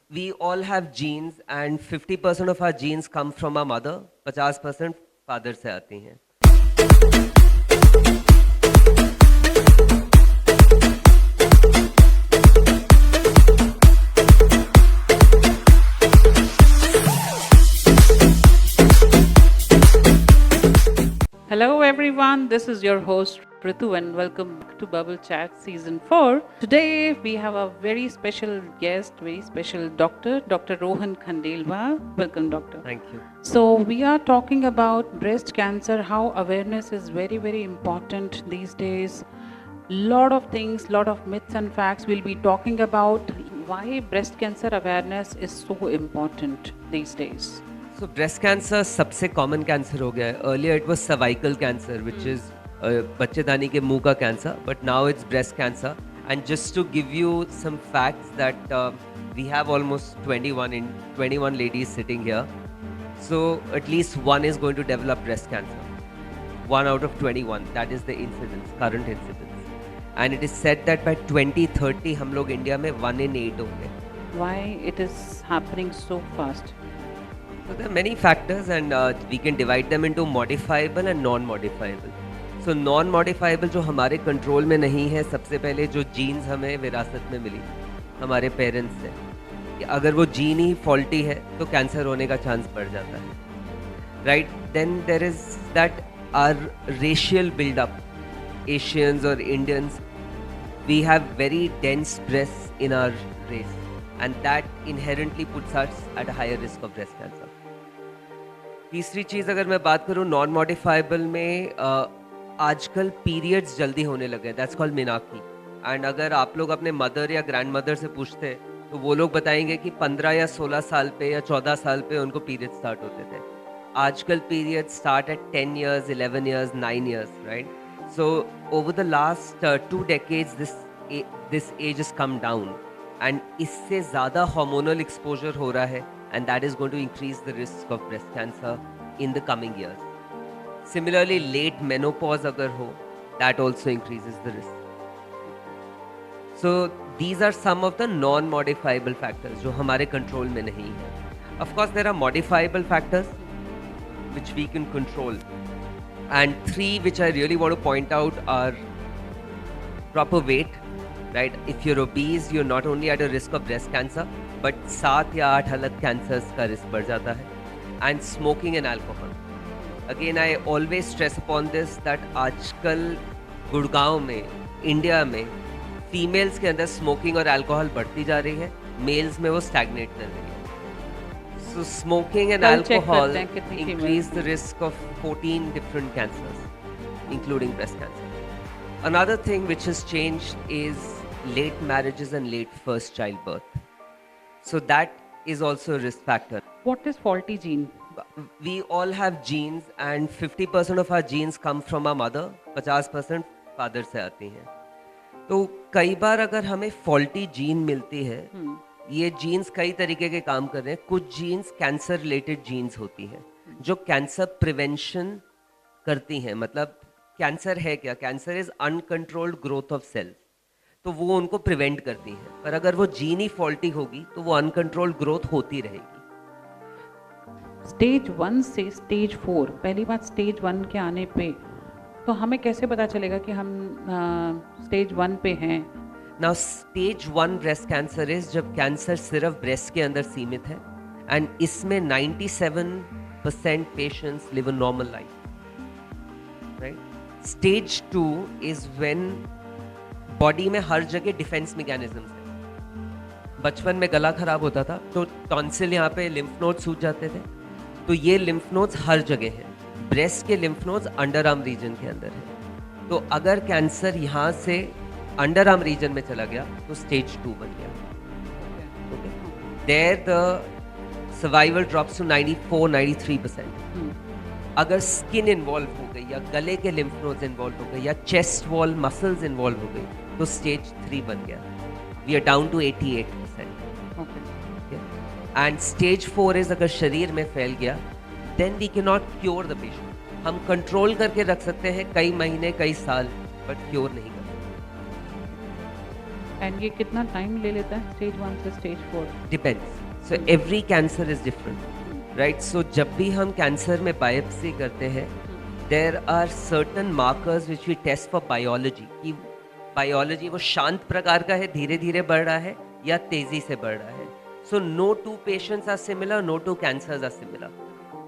We all have genes and 50% of our genes come from our mother, 50% father से आती हैं. Hello everyone, this is your host Ritu and welcome to Bubble Chat Season 4. Today we have a very special guest, very special doctor, Dr. Rohan Khandelwal. Welcome doctor. Thank you. So we are talking about breast cancer, how awareness is very, very important these days. Lot of things, lot of myths and facts. We'll be talking about why breast cancer awareness is so important these days. So breast cancer सबसे common cancer हो गया है. Earlier it was cervical cancer, which is बच्चेदानी के मुंह का cancer, but now it's breast cancer. And just to give you some facts that we have almost 21 ladies sitting here. So at least one is going to develop breast cancer. 1 out of 21, that is the incidence, current incidence. And it is said that by 2030 हम लोग India में 1 in 8 होंगे. Why it is happening so fast? So there are many factors and we can divide them into modifiable and non-modifiable. So non-modifiable जो हमारे control में नहीं है, सबसे पहले जो जीन्स हमें विरासत में मिली हमारे पेरेंट्स से, कि अगर वो जीन ही फॉल्टी है तो कैंसर होने का चांस बढ़ जाता है, right. Then there is that our racial buildup, Asians और Indians, we have very dense breast in our race and that inherently puts us at a higher risk of breast cancer. तीसरी चीज़ अगर मैं बात करूँ non modifiable में, आजकल periods जल्दी होने लगे, दैट्स कॉल्ड मेनार्की. एंड अगर आप लोग अपने मदर या ग्रैंड मदर से पूछते तो वो लोग बताएंगे कि 15 या 16 साल पे या 14 साल पे उनको पीरियड स्टार्ट होते थे. आजकल period start at 10 years, 11 years, 9 years, right. So over the last 2 decades this age has come down. And इससे ज़्यादा हार्मोनल एक्सपोजर हो रहा है and that is going to increase the risk of breast cancer in the coming years. Similarly late menopause अगर हो, that also increases the risk. So these are some of the non modifiable factors जो हमारे control में नहीं है. Of course there are modifiable factors which we can control, and 3 which I really want to point out are proper weight. Right, if you're obese, you're not only at a risk of breast cancer, but 7 या 8 अलग cancers का risk बढ़ जाता है. And smoking and alcohol. Again, I always stress upon this that आजकल गुड़गांव में, India में, females के अंदर स्मोकिंग और अल्कोहल बढ़ती जा रही है, मेल्स में वो स्टैग्नेट कर रही है. So smoking and alcohol increase the risk of 14 different cancers, including breast cancer. Another thing which has changed is late marriages and late first childbirth. So that is also a risk factor. What is faulty gene? We all have genes and 50% of our genes come from our mother, 50% father से आती हैं. तो कई बार अगर हमें faulty gene मिलती है, ये genes कई तरीके के काम कर रहे हैं. कुछ genes cancer related genes होती हैं जो cancer prevention करती हैं. मतलब कैंसर है क्या? Cancer is uncontrolled growth of cells, तो वो उनको प्रिवेंट करती है. पर अगर वो जीन ही फॉल्टी होगी तो वो अनकंट्रोल्ड ग्रोथ होती रहेगी. स्टेज 1 से स्टेज 4, पहली बात स्टेज 1 के आने पे तो हमें कैसे पता चलेगा कि हम स्टेज 1 पे हैं? Now stage 1 breast cancer is जब कैंसर सिर्फ ब्रेस्ट के अंदर सीमित है, एंड इसमें 97% patients live a normal life, right. Stage 2 is when body में हर जगह डिफेंस मैकेनिज्म्स हैं. बचपन में गला खराब होता था तो टॉन्सिल यहाँ पे लिम्फ नोड्स सूज जाते थे, तो ये लिम्फ नोड्स हर जगह हैं. ब्रेस्ट के lymph nodes under arm region के अंदर है. तो अगर कैंसर यहाँ से अंडर आर्म रीजन में चला गया तो स्टेज 2 बन गया. Okay, there the survival drops to 94-93%. अगर स्किन इन्वॉल्व हो गई या गले के लिम्फ नोड्स इन्वॉल्व हो गए या चेस्ट वॉल मसल्स इन्वॉल्व हो गई तो स्टेज 3 बन गया. We are down to 88%. And stage 4 is अगर शरीर में फैल गया, then we can not cure the patient. हम कंट्रोल करके रख सकते हैं कई महीने, कई साल, बट क्योर नहीं कर सकते. एंड ये कितना टाइम ले लेता है स्टेज 1 से stage 4? Depends, so every cancer is different, right? So जब भी हम कैंसर में बायोप्सी करते हैं, there are certain markers which we test for biology, कि बायोलॉजी वो शांत प्रकार का है, धीरे धीरे बढ़ रहा है या तेजी से बढ़ रहा है. So no two patients are similar, no two cancers are similar.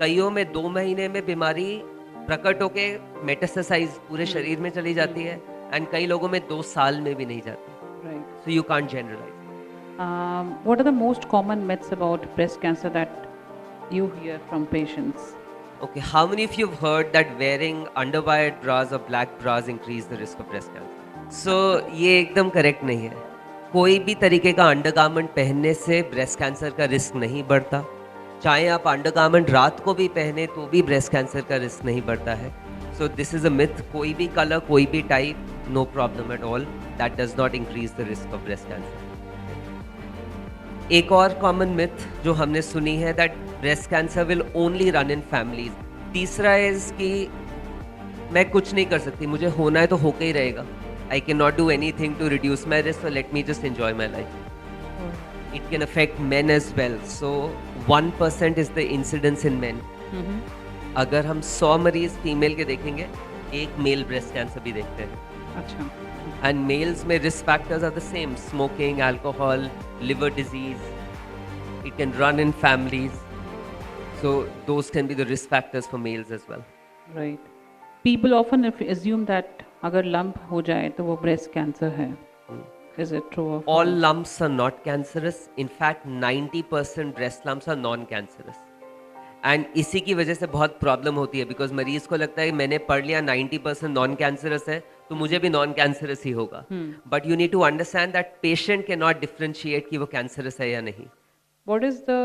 कईयों में 2 महीने में बीमारी प्रकट होके मेटास्टेसाइज पूरे शरीर में चली जाती है, एंड कई लोगों में 2 साल में भी नहीं जाती. Right. So you can't generalize. What are the most common myths about breast cancer that you hear from patients? Okay, how many of you have heard that wearing underwired bras or black bras increase the risk of breast cancer? So ये एकदम correct नहीं है. कोई भी तरीके का undergarment पहनने से ब्रेस्ट कैंसर का रिस्क नहीं बढ़ता. चाहे आप अंडरगारमेंट रात को भी पहने तो भी ब्रेस्ट कैंसर का रिस्क नहीं बढ़ता है. So this is a myth. कोई भी कलर, कोई भी type, no problem at all. That does not increase the risk of breast cancer. एक और कॉमन मिथ जो हमने सुनी है, that breast cancer will only run in families. तीसरा इज कि मैं कुछ नहीं कर सकती, मुझे होना है तो होके ही रहेगा. I can not do anything to reduce my risk, so let me just enjoy my life. It can affect men as well. So 1% is the incidence in men. अगर हम 100 मरीज फीमेल के देखेंगे, एक मेल ब्रेस्ट कैंसर भी देखते हैं. अच्छा. And males में risk factors are the same: smoking, alcohol, liver disease. It can run in families. So those can be the risk factors for males as well. Right. People often assume that अगर lump हो जाए तो वो breast cancer है. Is it true or All false? lumps are not cancerous. In fact, 90% breast lumps are non-cancerous. And इसी की वजह से बहुत प्रॉब्लम होती है, बिकॉज मरीज को लगता है मैंने पढ़ लिया 90% नॉन कैंसरस है तो मुझे भी नॉन कैंसरस ही होगा. But you need to understand that patient can not differentiate कि वो कैंसरस है या नहीं. What is the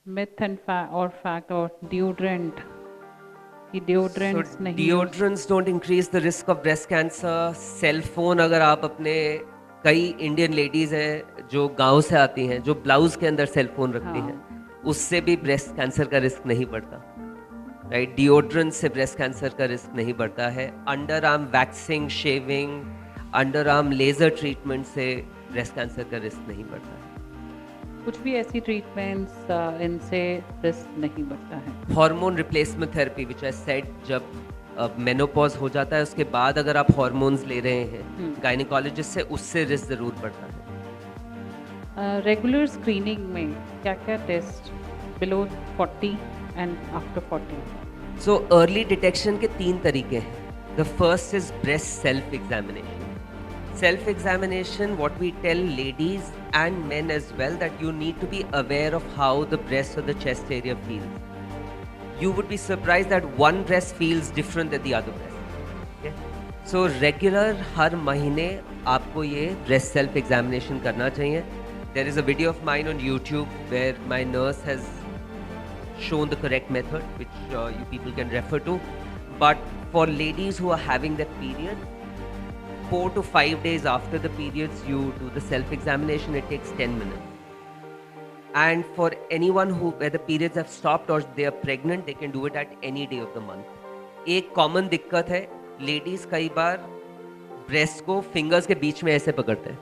myth and fact or deodorant? कि deodorants नहीं deodorants don't increase the risk of breast cancer. Cell phone, अगर आप अपने, कई इंडियन लेडीज हैं जो गांव से आती हैं जो ब्लाउज के अंदर सेल फोन रखती हैं, उससे भी ब्रेस्ट कैंसर का रिस्क नहीं बढ़ता. राइट, डिओड्रेंट से ब्रेस्ट कैंसर का रिस्क नहीं बढ़ता है. Under arm waxing, shaving, under arm laser treatment से ब्रेस्ट कैंसर का रिस्क नहीं बढ़ता है. कुछ भी ऐसी ट्रीटमेंट्स इनसे रिस्क नहीं बढ़ता है. Hormone replacement therapy which I said, जब मेनोपॉज हो जाता है उसके बाद अगर आप हार्मोन्स ले रहे हैं गायनिकोलॉजिस्ट से, उससे रिस्क जरूर बढ़ता है. रेगुलर स्क्रीनिंग में क्या क्या test below 40 and after 40? So early detection के 3 तरीके हैं. The first is breast self examination. Self examination, what we tell ladies and men as well, that you need to be aware of how the breast or the chest area feels. You would be surprised that one breast feels different than the other breast. Okay? So regular हर महीने आपको ये breast self examination करना चाहिए. There is a video of mine on YouTube where my nurse has shown the correct method, which you people can refer to. But for ladies who are having their period, 4 to 5 days after the periods, you do the self-examination. It takes 10 minutes. And for anyone where the periods have stopped or they are pregnant, they can do it at any day of the month. एक common दिक्कत है, ladies कई बार breast को fingers के बीच में ऐसे पकड़ते हैं,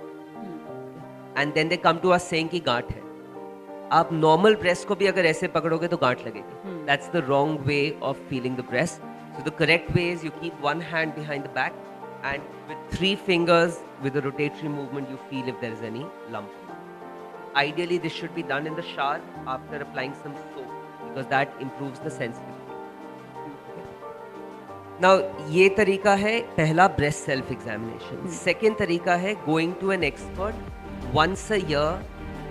and then they come to us saying कि गांठ है. आप normal breast को भी अगर ऐसे पकड़ोगे तो गांठ लगेगी. That's the wrong way of feeling the breast. So the correct way is you keep one hand behind the back, and with 3 fingers with a rotatory movement you feel if there is any lump. Ideally this should be done in the shower after applying some soap, because that improves the sensitivity. Now ये तरीका है पहला, breast self examination. Second तरीका है going to an expert once a year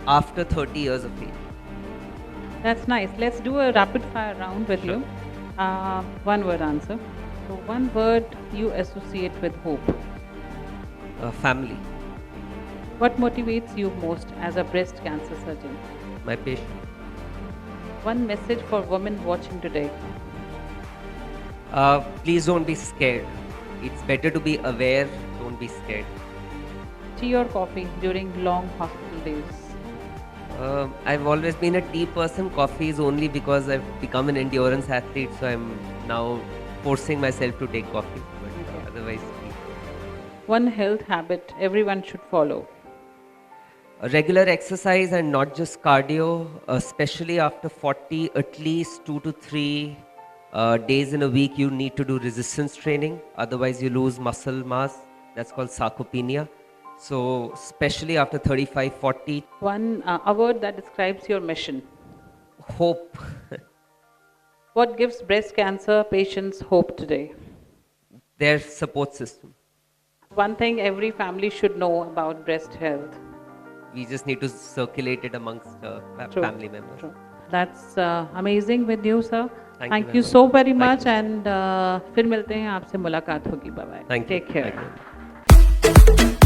after 30 years of age. That's nice. Let's do a rapid fire round with you. One word answer. So one word you associate with hope. Family. What motivates you most as a breast cancer surgeon? My patient. One message for women watching today. Please don't be scared. It's better to be aware, don't be scared. Tea or coffee during long hospital days? I've always been a tea person. Coffee is only because I've become an endurance athlete, so I'm now forcing myself to take coffee, but otherwise tea. One health habit everyone should follow. Regular exercise and not just cardio, especially after 40, at least 2 to 3 days in a week, you need to do resistance training. Otherwise, you lose muscle mass. That's called sarcopenia. So, especially after 35, 40, A word that describes your mission. hope. What gives breast cancer patients hope today? Their support system. One thing every family should know about breast health. We just need to circulate it amongst True, family members. true. That's amazing with you, sir. Thank you Thank very you much. so very Thank much you. and फिर मिलते हैं आपसे मुलाकात होगी. Bye bye. Thank you. Take care. Thank you.